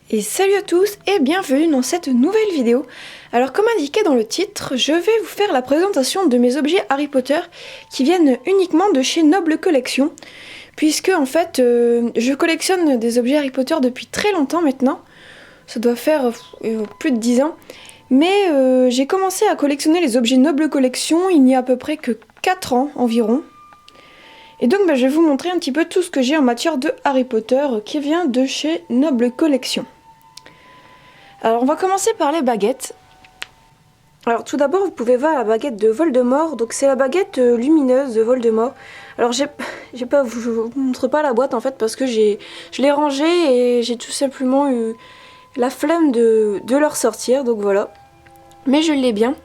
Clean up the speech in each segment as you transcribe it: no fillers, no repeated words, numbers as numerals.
Et salut à tous et bienvenue dans cette nouvelle vidéo. Alors comme indiqué dans le titre, je vais vous faire la présentation de mes objets Harry Potter qui viennent uniquement de chez Noble Collection. Puisque en fait, je collectionne des objets Harry Potter depuis très longtemps maintenant. Ça doit faire plus de 10 ans. Mais j'ai commencé à collectionner les objets Noble Collection il n'y a à peu près que 4 ans environ. Et donc je vais vous montrer un petit peu tout ce que j'ai en matière de Harry Potter qui vient de chez Noble Collection. Alors on va commencer par les baguettes. Alors tout d'abord vous pouvez voir la baguette de Voldemort, donc c'est la baguette lumineuse de Voldemort. Alors je vous montre pas la boîte en fait parce que je l'ai rangée et j'ai tout simplement eu la flemme de leur sortir, donc voilà. Mais je l'ai bien.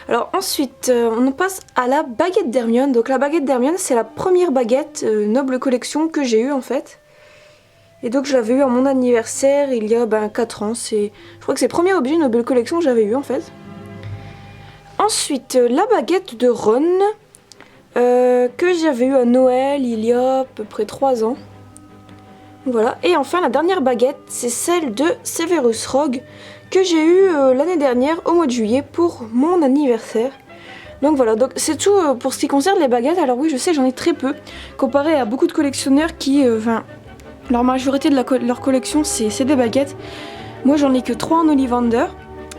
Alors ensuite on passe à la baguette d'Hermione. Donc la baguette d'Hermione c'est la première baguette Noble Collection que j'ai eue en fait. Et donc je l'avais eu à mon anniversaire il y a 4 ans. Je crois que c'est le premier objet Noble Collection que j'avais eu en fait. Ensuite la baguette de Ron que j'avais eu à Noël il y a à peu près 3 ans. Voilà. Et enfin la dernière baguette c'est celle de Severus Rogue que j'ai eu l'année dernière au mois de juillet pour mon anniversaire. Donc voilà, donc c'est tout pour ce qui concerne les baguettes. Alors oui je sais j'en ai très peu comparé à beaucoup de collectionneurs qui... la majorité de leur collection c'est des baguettes. Moi j'en ai que 3 en Ollivander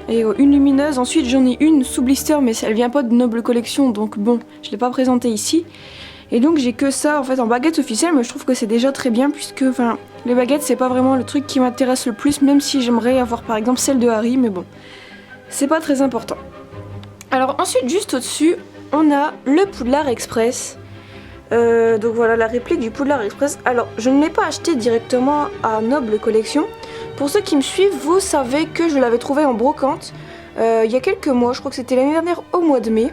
et une lumineuse. Ensuite j'en ai une sous blister mais elle vient pas de Noble Collection donc bon je l'ai pas présentée ici. Et donc j'ai que ça en fait en baguette officielle, mais je trouve que c'est déjà très bien puisque les baguettes c'est pas vraiment le truc qui m'intéresse le plus, même si j'aimerais avoir par exemple celle de Harry, mais bon c'est pas très important. Alors ensuite juste au dessus on a le Poudlard Express. Donc voilà la réplique du Poudlard Express. Alors je ne l'ai pas acheté directement à Noble Collection. Pour ceux qui me suivent, vous savez que je l'avais trouvé en brocante il y a quelques mois, je crois que c'était l'année dernière au mois de mai.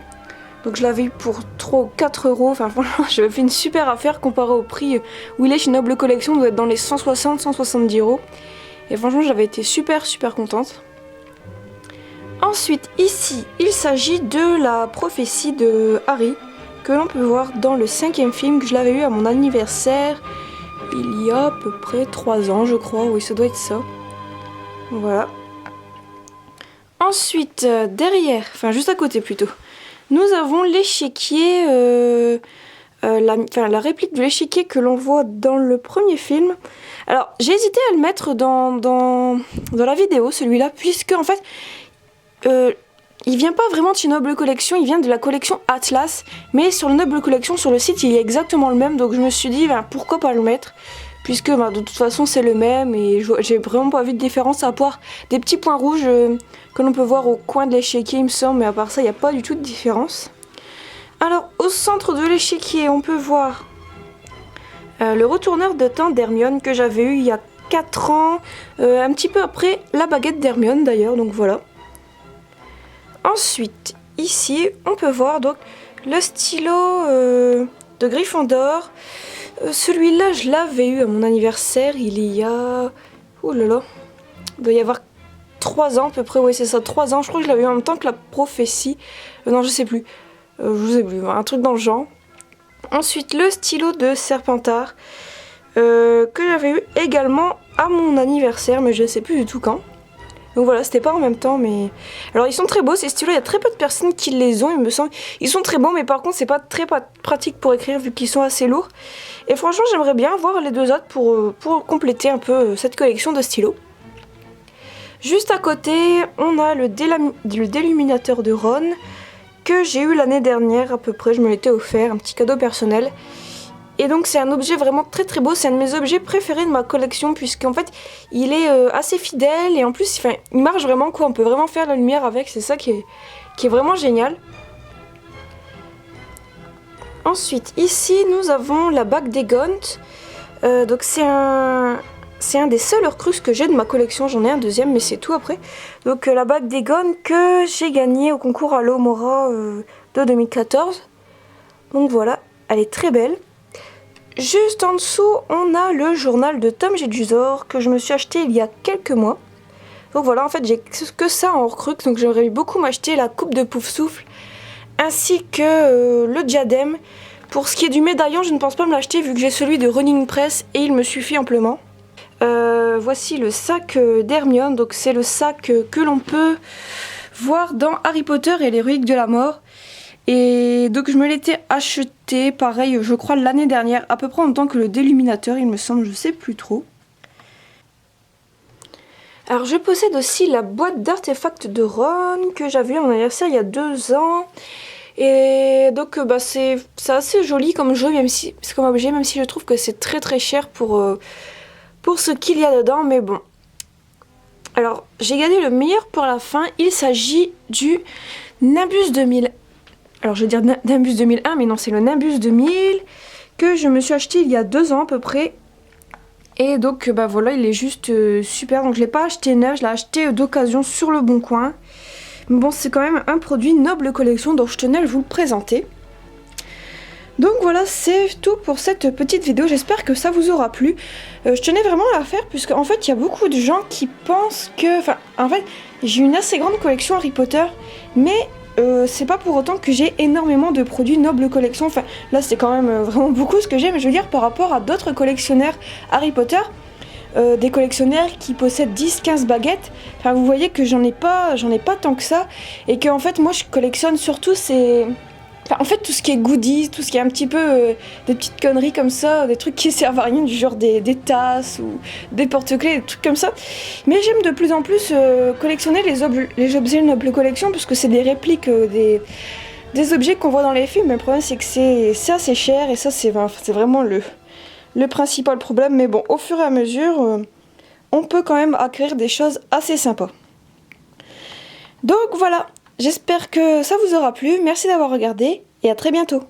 Donc je l'avais eu pour 3 ou 4 euros, enfin franchement j'avais fait une super affaire comparé au prix où il est chez Noble Collection, doit être dans les 160-170 euros. Et franchement j'avais été super contente. Ensuite ici il s'agit de la prophétie de Harry que l'on peut voir dans le 5e film, que je l'avais eu à mon anniversaire il y a à peu près 3 ans je crois, oui ça doit être ça. Voilà. Ensuite derrière, enfin juste à côté plutôt, nous avons l'échiquier, la réplique de l'échiquier que l'on voit dans le premier film. Alors j'ai hésité à le mettre dans la vidéo celui-là, puisque en fait il vient pas vraiment de chez Noble Collection, il vient de la collection Atlas, mais sur le Noble Collection sur le site il est exactement le même, donc je me suis dit pourquoi pas le mettre, puisque de toute façon c'est le même et j'ai vraiment pas vu de différence à part des petits points rouges que l'on peut voir au coin de l'échiquier il me semble, mais à part ça il n'y a pas du tout de différence. Alors au centre de l'échiquier on peut voir le retourneur de temps d'Hermione que j'avais eu il y a 4 ans, un petit peu après la baguette d'Hermione d'ailleurs, donc voilà. Ensuite ici on peut voir donc le stylo de Gryffondor. Celui-là je l'avais eu à mon anniversaire il y a... oh là là, il doit y avoir 3 ans à peu près, oui c'est ça, 3 ans, je crois que je l'avais eu en même temps que la prophétie, non je sais plus, un truc dans le genre. Ensuite le stylo de Serpentard que j'avais eu également à mon anniversaire, mais je sais plus du tout quand. Donc voilà, c'était pas en même temps, mais... Alors ils sont très beaux ces stylos, il y a très peu de personnes qui les ont, il me semble. Ils sont très beaux, mais par contre c'est pas très pratique pour écrire vu qu'ils sont assez lourds. Et franchement j'aimerais bien voir les deux autres pour compléter un peu cette collection de stylos. Juste à côté, on a le déluminateur de Ron que j'ai eu l'année dernière à peu près, je me l'étais offert, un petit cadeau personnel. Et donc c'est un objet vraiment très beau, c'est un de mes objets préférés de ma collection puisqu'en fait il est assez fidèle et en plus il marche vraiment quoi, on peut vraiment faire la lumière avec, c'est ça qui est vraiment génial. Ensuite ici nous avons la bague des Gaunt, donc c'est un des seuls Horcrux que j'ai de ma collection, j'en ai un deuxième mais c'est tout après. Donc la bague des Gaunt que j'ai gagnée au concours Halo Mora de 2014, donc voilà, elle est très belle. Juste en dessous, on a le journal de Tom Jedusor que je me suis acheté il y a quelques mois. Donc voilà, en fait, j'ai que ça en Horcrux, donc j'aimerais beaucoup m'acheter la coupe de Poufsouffle ainsi que le diadème. Pour ce qui est du médaillon, je ne pense pas me l'acheter vu que j'ai celui de Running Press et il me suffit amplement. voici le sac d'Hermione. Donc c'est le sac que l'on peut voir dans Harry Potter et les reliques de la mort. Et donc je me l'étais acheté, pareil, je crois l'année dernière, à peu près en même temps que le Déluminateur, il me semble, je sais plus trop. Alors je possède aussi la boîte d'artefacts de Ron que j'avais eu à mon anniversaire il y a 2 ans. Et donc c'est assez joli comme jeu, même si c'est comme objet, même si je trouve que c'est très très cher pour ce qu'il y a dedans, mais bon. Alors j'ai gardé le meilleur pour la fin, il s'agit du Nimbus 2000. Alors je vais dire Nimbus 2001, mais non, c'est le Nimbus 2000 que je me suis acheté il y a 2 ans à peu près. Et donc voilà, il est juste super. Donc je l'ai pas acheté neuf, je l'ai acheté d'occasion sur le Bon Coin. Mais bon, c'est quand même un produit noble collection, donc je tenais à vous le présenter. Donc voilà, c'est tout pour cette petite vidéo, j'espère que ça vous aura plu. Je tenais vraiment à la faire puisque en fait il y a beaucoup de gens qui pensent que... Enfin, en fait, j'ai une assez grande collection Harry Potter, mais c'est pas pour autant que j'ai énormément de produits noble collection. Enfin, là c'est quand même vraiment beaucoup ce que j'ai, mais je veux dire par rapport à d'autres collectionneurs Harry Potter, des collectionneurs qui possèdent 10-15 baguettes, enfin vous voyez que j'en ai pas tant que ça, et que en fait moi je collectionne surtout ces... Enfin, en fait tout ce qui est goodies, tout ce qui est un petit peu des petites conneries comme ça, des trucs qui servent à rien, du genre des tasses ou des porte-clés, des trucs comme ça. Mais j'aime de plus en plus collectionner les objets noble collection, parce que c'est des répliques des objets qu'on voit dans les films. Mais le problème c'est que c'est assez cher, et ça c'est vraiment le principal problème. Mais bon, au fur et à mesure, on peut quand même acquérir des choses assez sympas. Donc voilà, j'espère que ça vous aura plu, merci d'avoir regardé et à très bientôt.